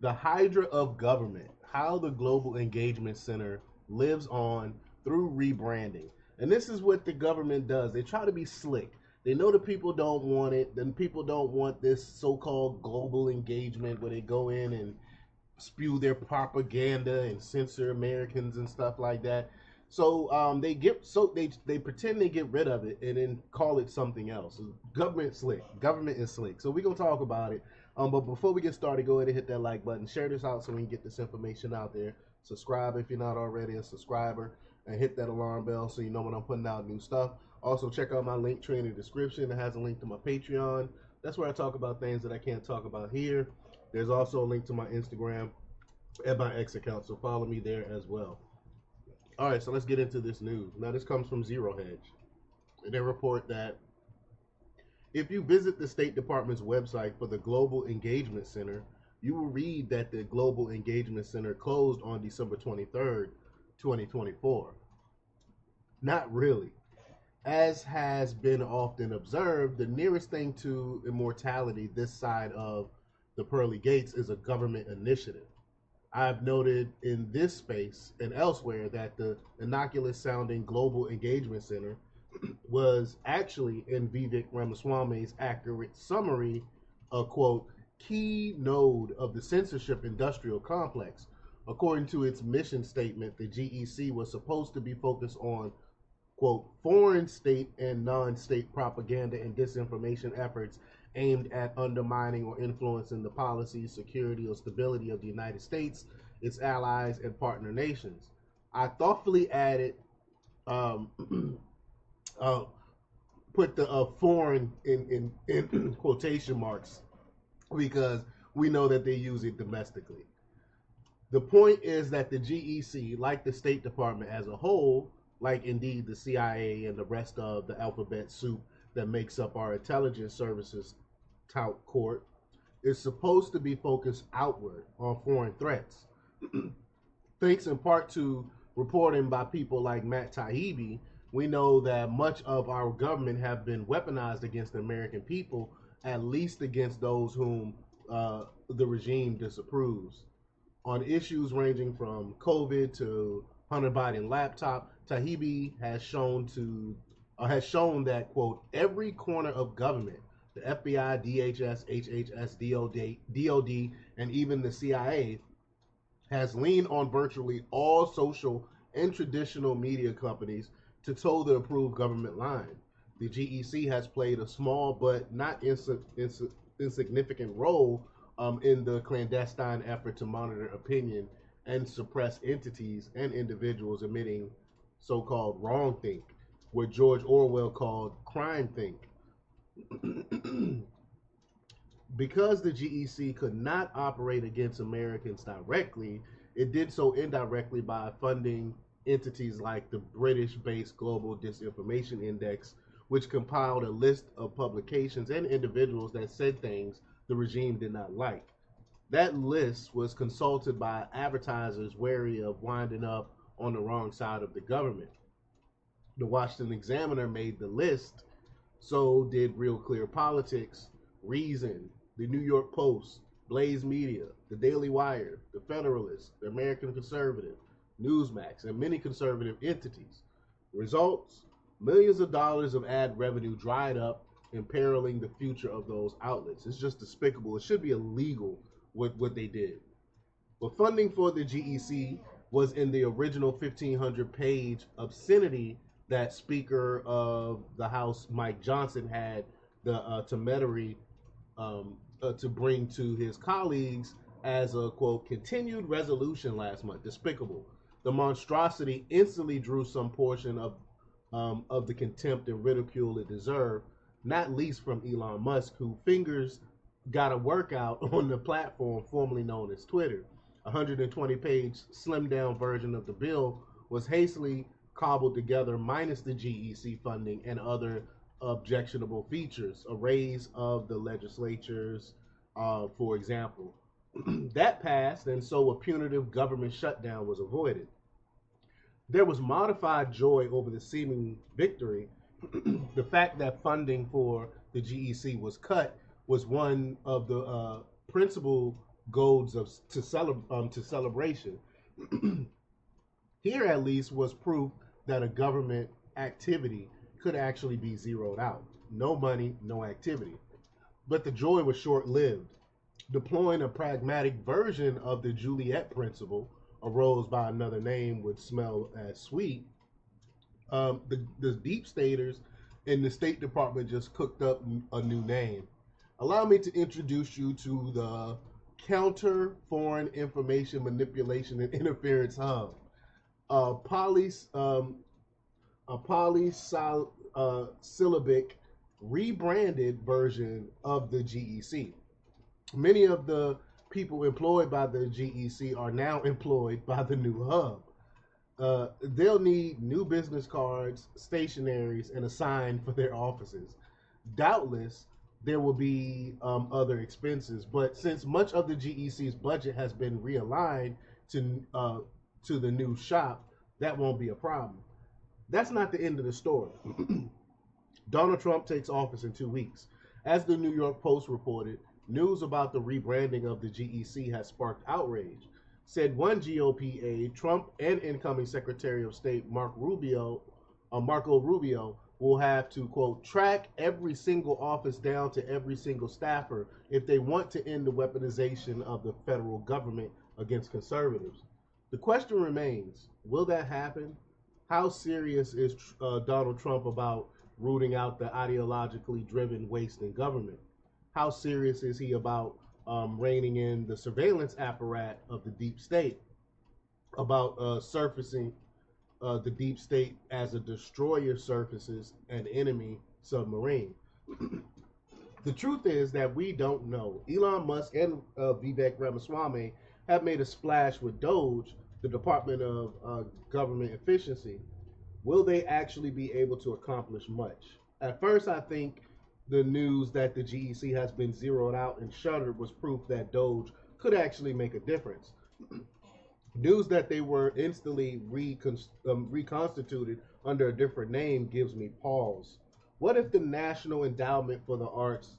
The Hydra of government, how the Global Engagement Center lives on through rebranding. And this is what the government does. They try to be slick. They know the people don't want it. Then people don't want this so-called global engagement where they go in and spew their propaganda and censor Americans and stuff like that. So they pretend they get rid of it and then call it something else. Government slick. Government is slick. So we're gonna talk about it. But before we get started, go ahead and hit that like button. Share this out so we can get this information out there. Subscribe if you're not already a subscriber, and hit that alarm bell so you know when I'm putting out new stuff. Also, check out my link tree in the description. It has a link to my Patreon. That's where I talk about things that I can't talk about here. There's also a link to my Instagram and my X account, so follow me there as well. All right, so let's get into this news. Now, this comes from Zero Hedge. They report that if you visit the State Department's website for the Global Engagement Center, you will read that the Global Engagement Center closed on December 23rd, 2024. Not really. As has been often observed, the nearest thing to immortality this side of the pearly gates is a government initiative. I've noted in this space and elsewhere that the innocuous sounding Global Engagement Center was actually in Vivek Ramaswamy's accurate summary, a quote, key node of the censorship industrial complex. According to its mission statement, the GEC was supposed to be focused on, quote, foreign state and non-state propaganda and disinformation efforts aimed at undermining or influencing the policy, security, or stability of the United States, its allies, and partner nations. I thoughtfully added, um, uh, put the foreign in quotation marks because we know that they use it domestically. The point is that the GEC, like the State Department as a whole, like indeed the CIA and the rest of the alphabet soup that makes up our intelligence services tout court, is supposed to be focused outward on foreign threats. Thanks in part to reporting by people like Matt Taibbi, we know that much of our government have been weaponized against the American people, at least against those whom the regime disapproves. On issues ranging from COVID to Hunter Biden laptop, Taibbi has shown that, quote, every corner of government, the FBI, DHS, HHS, DOD, and even the CIA, has leaned on virtually all social and traditional media companies to toe the approved government line. The GEC has played a small but not insignificant role in the clandestine effort to monitor opinion and suppress entities and individuals emitting so-called wrong think, what George Orwell called crime think. Because the GEC could not operate against Americans directly, it did so indirectly by funding entities like the British based Global Disinformation Index, which compiled a list of publications and individuals that said things the regime did not like. That list was consulted by advertisers wary of winding up on the wrong side of the government. The Washington Examiner made the list, so did Real Clear Politics, Reason, the New York Post, Blaze Media, the Daily Wire, the Federalist, the American Conservative, Newsmax, and many conservative entities. Results: millions of dollars of ad revenue dried up, imperiling the future of those outlets. It's just despicable. It should be illegal what they did. But funding for the GEC was in the original 1,500-page obscenity that Speaker of the House Mike Johnson had the temerity to bring to his colleagues as a, quote, continued resolution last month. Despicable. The monstrosity instantly drew some portion of the contempt and ridicule it deserved, not least from Elon Musk, who fingers got a workout on the platform formerly known as Twitter. A 120-page slimmed down version of the bill was hastily cobbled together minus the GEC funding and other objectionable features, a raise of the legislatures, for example. That passed, and so a punitive government shutdown was avoided. There was modified joy over the seeming victory. The fact that funding for the GEC was cut was one of the principal goals to celebration. Here, at least, was proof that a government activity could actually be zeroed out. No money, no activity. But the joy was short lived. Deploying a pragmatic version of the Juliet principle, a rose by another name would smell as sweet. The deep staters in the State Department just cooked up a new name. Allow me to introduce you to the Counter Foreign Information Manipulation and Interference Hub, a polysyllabic rebranded version of the GEC. Many of the people employed by the GEC are now employed by the new hub. They'll need new business cards, stationaries, and a sign for their offices. Doubtless, there will be other expenses, but since much of the GEC's budget has been realigned to the new shop, that won't be a problem. That's not the end of the story. Donald Trump takes office in 2 weeks. As the New York Post reported, news about the rebranding of the GEC has sparked outrage. Said one GOP aide, Trump and incoming Secretary of State Marco Rubio, will have to, quote, track every single office down to every single staffer if they want to end the weaponization of the federal government against conservatives. The question remains, will that happen? How serious is Donald Trump about rooting out the ideologically driven waste in government? How serious is he about reining in the surveillance apparatus of the deep state, about surfacing the deep state as a destroyer surfaces an enemy submarine? The truth is that we don't know. Elon Musk and Vivek Ramaswamy have made a splash with Doge, the Department of Government Efficiency. Will they actually be able to accomplish much? At first, I think the news that the GEC has been zeroed out and shuttered was proof that Doge could actually make a difference. News that they were instantly reconstituted under a different name gives me pause. What if the National Endowment for the Arts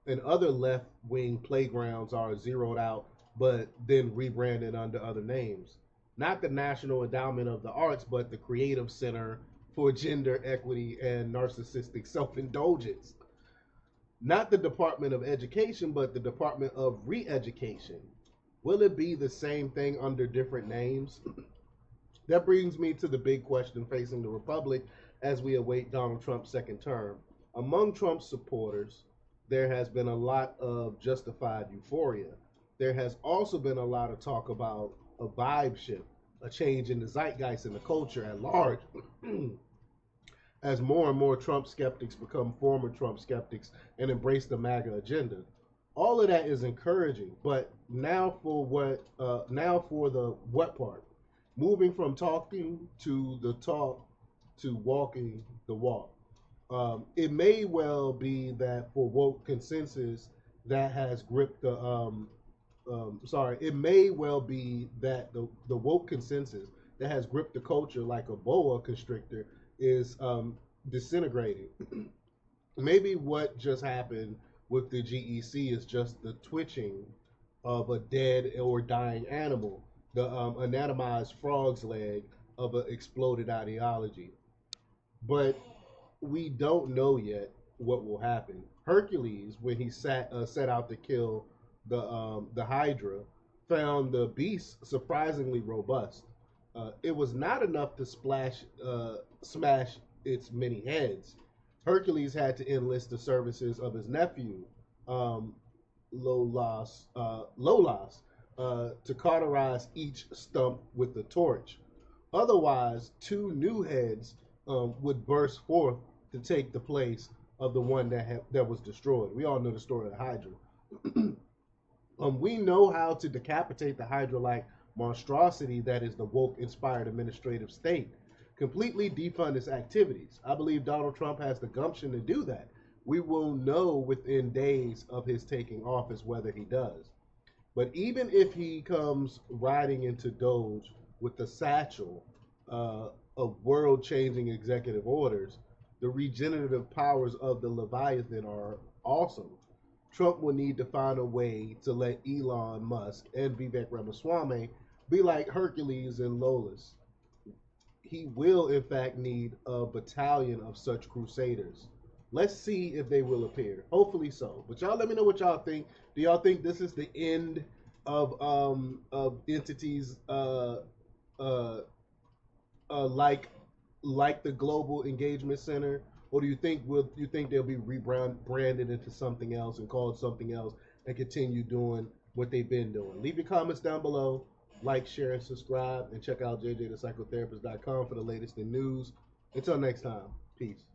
and other left wing playgrounds are zeroed out but then rebranded under other names? Not the National Endowment of the Arts, but the Creative Center for Gender Equity and Narcissistic Self Indulgence. Not the Department of Education, but the Department of Re Education. Will it be the same thing under different names? That brings me to the big question facing the Republic as we await Donald Trump's second term. Among Trump's supporters, there has been a lot of justified euphoria. There has also been a lot of talk about a vibe shift, a change in the zeitgeist and the culture at large, as more and more Trump skeptics become former Trump skeptics and embrace the MAGA agenda. All of that is encouraging, but now for what? Now for the what part? Moving from talking to the talk to walking the walk. It may well be that for woke consensus that has gripped the it may well be that the woke consensus that has gripped the culture like a boa constrictor is disintegrating. Maybe what just happened with the GEC is just the twitching of a dead or dying animal, the anatomized frog's leg of an exploded ideology. But we don't know yet what will happen. Hercules, when he set out to kill the Hydra, found the beast surprisingly robust. It was not enough to smash its many heads. Hercules had to enlist the services of his nephew, Lolas, to cauterize each stump with the torch. Otherwise, two new heads would burst forth to take the place of the one that was destroyed. We all know the story of the Hydra. We know how to decapitate the Hydra-like monstrosity that is the woke-inspired administrative state. Completely defund its activities. I believe Donald Trump has the gumption to do that. We will know within days of his taking office whether he does. But even if he comes riding into Doge with the satchel of world-changing executive orders, the regenerative powers of the Leviathan are awesome. Trump will need to find a way to let Elon Musk and Vivek Ramaswamy be like Hercules and Lolas. He will, in fact, need a battalion of such crusaders. Let's see if they will appear. Hopefully so. But y'all let me know what y'all think. Do y'all think this is the end of entities uh, like the Global Engagement Center, or do you think they'll be rebranded into something else and called something else and continue doing what they've been doing? Leave your comments down below. Like, share, and subscribe, and check out jjthepsychotherapist.com for the latest in news. Until next time, peace.